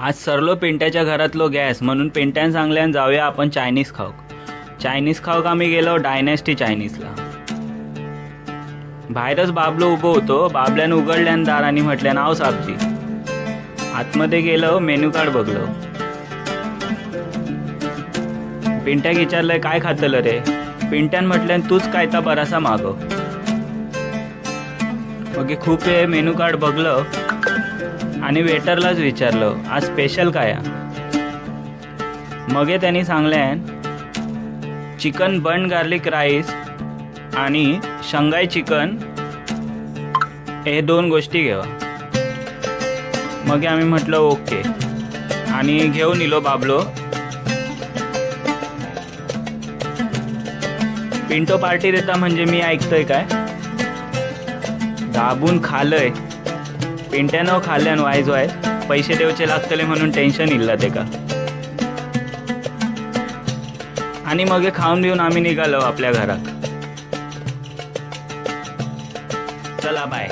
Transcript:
आज सरलो पिंट्याच्या घरातलो गॅस म्हणून पिंट्यान सांगल्यान जाऊया आपण चायनीज खाऊक आम्ही गेलो डायनेस्टी चायनीजला. बाहेरच बाबलो उभो होतो. बाबल्यान उघडल्यान दार आणि म्हटल्यान आव साबजी. आतमध्ये गेलो, मेन्यू कार्ड बघलो. पिंट्याक विचारलंय काय खातलं रे. पिंट्यान म्हटल्यान तूच काय ता बरासा मागव. मग खूप वेळ मेन्यू कार्ड बघलं आणि वेटरलाच विचारलं आज स्पेशल काय. मग त्यांनी सांगल्यान चिकन बन गार्लिक राईस आणि शंघाई चिकन हे 2 गोष्टी घेवा. मग आम्ही म्हटलं ओके आणि घेऊन इलो बाबलो. पिंटो पार्टी देता म्हणजे मी ऐकतोय काय. दाबून खालय. पिंट्यानं खाल्ल्यान वायज पैसे देवचे लागतले म्हणून टेन्शन इल्ला ते का. आणि मग खाऊन देऊन आम्ही निघालो आपल्या घरात. चला बाय.